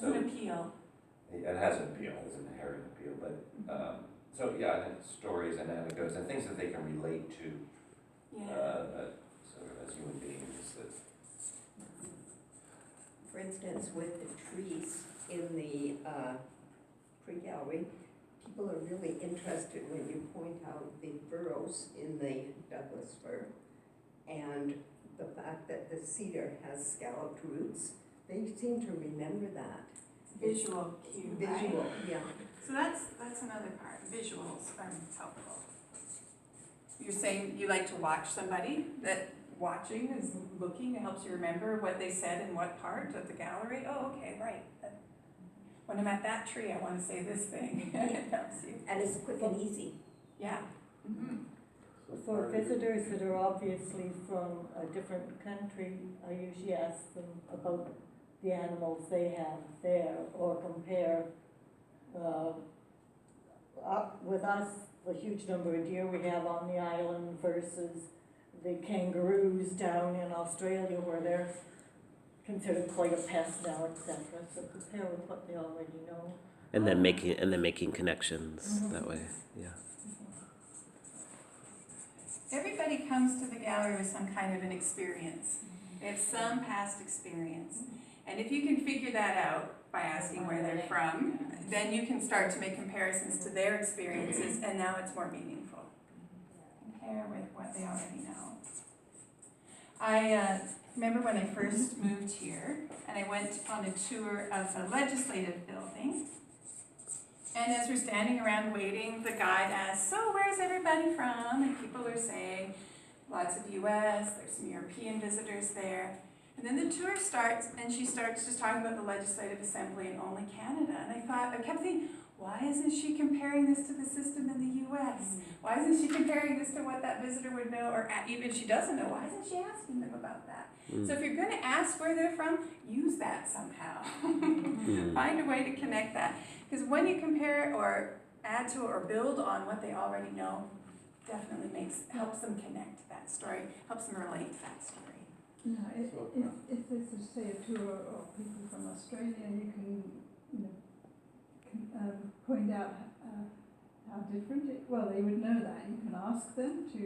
Has an appeal. It has an appeal, it's an inherent appeal, but, so yeah, I think stories and anecdotes and things that they can relate to, sort of as human beings. That For instance, with the trees in the pre-gallery, people are really interested when you point out the furrows in the Douglas fir and the fact that the cedar has scalloped roots. They seem to remember that. Visual cue, right? Visual, yeah. So that's another part. Visuals are helpful. You're saying you like to watch somebody, that watching is looking, it helps you remember what they said in what part of the gallery. Oh, okay, right. When I'm at that tree, I want to say this thing. It helps you. And it's quick and easy. Yeah. Mm-hmm. For visitors that are obviously from a different country, I usually ask them about the animals they have there, or compare with us, the huge number of deer we have on the island versus the kangaroos down in Australia, where they're considered quite a pest now, etc. So compare with what they already know. And then making connections that way. Yeah. Everybody comes to the gallery with some kind of an experience. They have some past experience. And if you can figure that out by asking where they're from, then you can start to make comparisons to their experiences, and now it's more meaningful. Compare with what they already know. I remember when I first moved here, and I went on a tour of the legislative building. And as we're standing around waiting, the guide asks, "So where's everybody from?" And people are saying, lots of US, there's some European visitors there. And then the tour starts, and she starts just talking about the Legislative Assembly and only Canada. And I kept thinking, why isn't she comparing this to the system in the US? Why isn't she comparing this to what that visitor would know, or even if she doesn't know, why isn't she asking them about that? So if you're going to ask where they're from, use that somehow. Find a way to connect that. Because when you compare or add to or build on what they already know, definitely helps them connect to that story, helps them relate to that story. Yeah, if this is, say, a tour of people from Australia, you can, point out how different they would know that. You can ask them to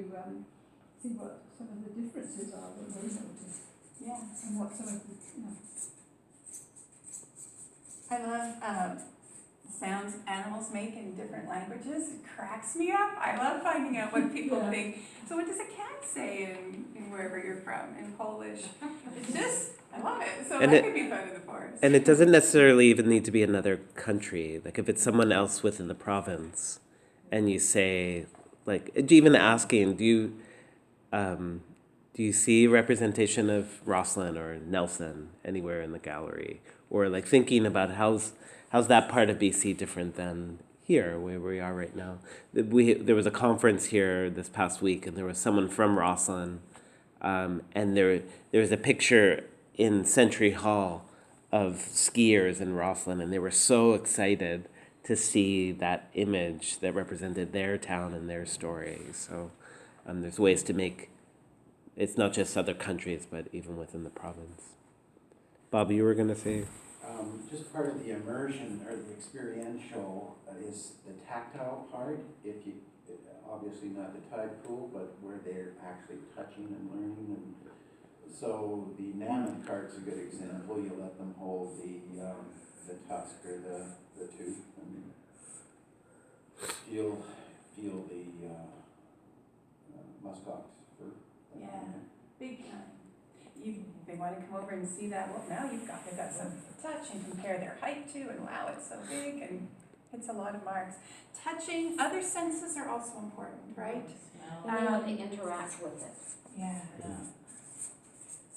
see what some of the differences are that they notice. Yeah. And what some of the, I love sounds animals make in different languages. It cracks me up. I love finding out what people think. So what does a cat say in wherever you're from, in Polish? It's just, I love it. So that could be fun in the forest. And it doesn't necessarily even need to be another country. Like if it's someone else within the province, and you say, like, even asking, do you see representation of Roslyn or Nelson anywhere in the gallery? Or like thinking about how's that part of BC different than here, where we are right now? There was a conference here this past week, and there was someone from Roslyn, and there was a picture in Century Hall of skiers in Roslyn, and they were so excited to see that image that represented their town and their story. So there's ways to make, it's not just other countries, but even within the province. Bob, you were going to say? Just part of the immersion or the experiential is the tactile part. Obviously not the tide pool, but where they're actually touching and learning. And so the Naman cart's a good example. You let them hold the tusk or the tooth and feel the muskox fur. Yeah, big time. They want to come over and see that. Well, now they've got something to touch and compare their height to, and wow, it's so big, and it's a lot of marks. Touching, other senses are also important, right? They interact with it. Yeah.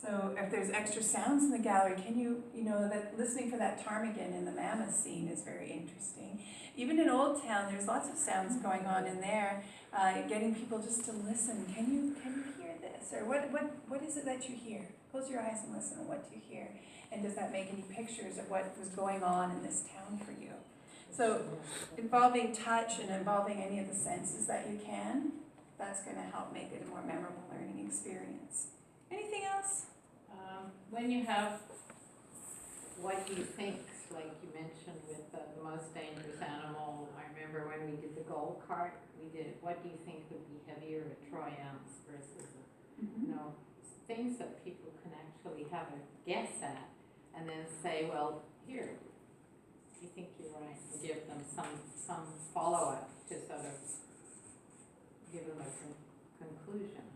So if there's extra sounds in the gallery, can you that listening for that ptarmigan in the mammoth scene is very interesting. Even in Old Town, there's lots of sounds going on in there, getting people just to listen. Can you hear this? Or what is it that you hear? Close your eyes and listen. What do you hear? And does that make any pictures of what was going on in this town for you? So involving touch and involving any of the senses that you can, that's going to help make it a more memorable learning experience. Anything else? When you have what do you think, like you mentioned with the most dangerous animal, I remember when we did the goal cart, what do you think would be heavier, a troy ounce versus, things that people can actually have a guess at, and then say, well, here, you think you're right, and give them some follow-up to sort of give them a conclusion.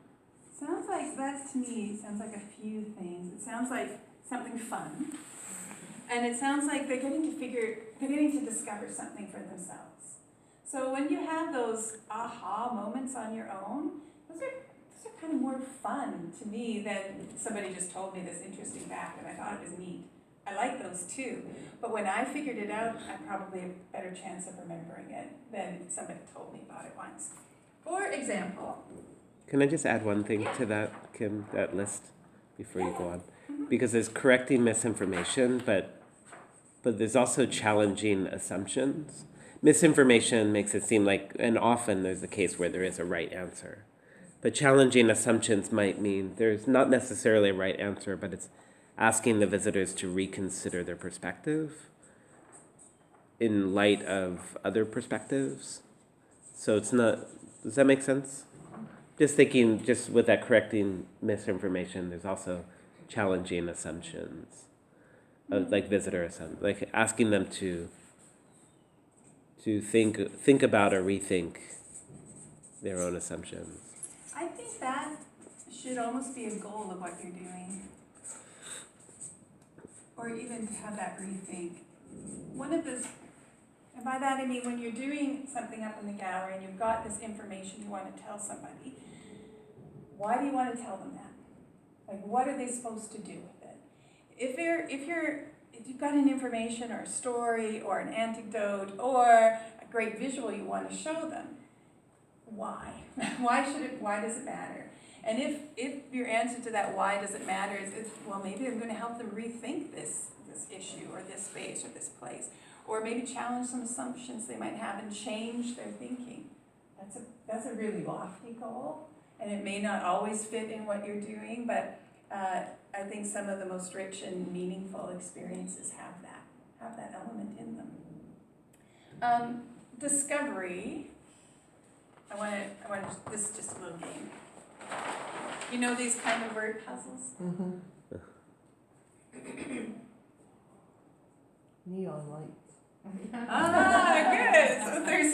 Sounds like, that to me, sounds like a few things. It sounds like something fun. And it sounds like they're getting to discover something for themselves. So when you have those aha moments on your own, those are kind of more fun to me than somebody just told me this interesting fact and I thought it was neat. I like those too. But when I figured it out, I probably have a better chance of remembering it than somebody told me about it once. For example, Can I just add one thing to that, Kim, that list, before you go on? Because there's correcting misinformation, but there's also challenging assumptions. Misinformation makes it seem like, and often there's a case where there is a right answer. But challenging assumptions might mean there's not necessarily a right answer, but it's asking the visitors to reconsider their perspective in light of other perspectives. So it's not, does that make sense? Just thinking, just with that correcting misinformation, there's also challenging assumptions, like visitor assumptions, like asking them to think about or rethink their own assumptions. I think that should almost be a goal of what you're doing. Or even to have that rethink. And by that I mean when you're doing something up in the gallery and you've got this information you want to tell somebody, why do you want to tell them that? Like, what are they supposed to do with it? If you've got an information or a story or an anecdote or a great visual you want to show them, why? Why does it matter? And if your answer to that why does it matter is, well, maybe I'm going to help them rethink this issue or this space or this place, or maybe challenge some assumptions they might have and change their thinking. That's a really lofty goal, and it may not always fit in what you're doing, but I think some of the most rich and meaningful experiences have that element in them. Discovery. I want to. This is just a little game. You know these kind of word puzzles? Neon lights. Good. So there's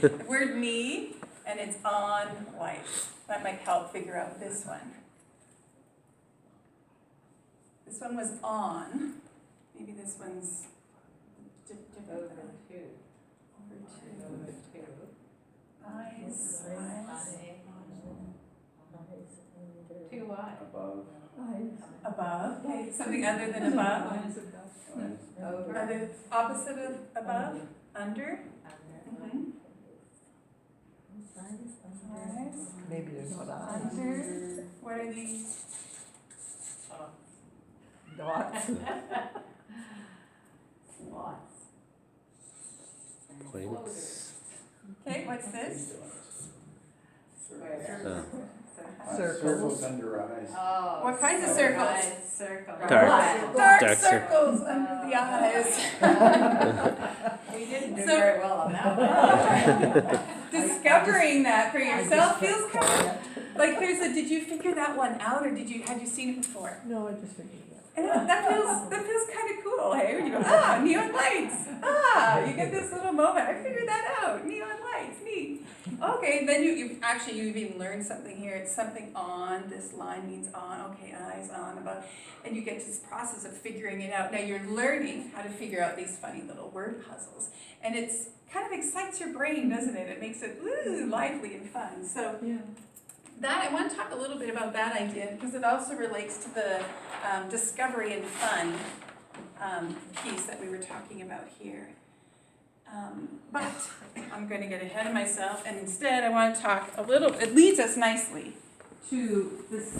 the word me, and it's on light. That might help figure out this one. This one was on. Maybe this one's different. Over two. Eyes. Too wide. Above. Above. Okay, something other than above. Over. Other opposite of above. Under. Mm-hmm. Eyes. Maybe there's what Under. What are these? dots. Lots. Points. Okay, what's this? Square. Circles. Under eyes. Oh. What kinds of circles? Right, circle. Dark. Dark Dark circles under the eyes. We didn't do So- very well on that one. Discovering that for yourself feels kind of like did you figure that one out, or had you seen it before? No, I just figured it out. And that feels kind of cool, hey? When you go, neon lights. You get this little moment. I figured that out. Neon lights, neat. Okay, then you've even learned something here. It's something on. This line means on. Okay, eyes on, above, and you get to this process of figuring it out. Now you're learning how to figure out these funny little word puzzles, and it's kind of excites your brain, doesn't it? It makes it lively and fun. So. Yeah. That I want to talk a little bit about that idea because it also relates to the discovery and fun piece that we were talking about here. But I'm going to get ahead of myself, and instead I want to talk a little. It leads us nicely to this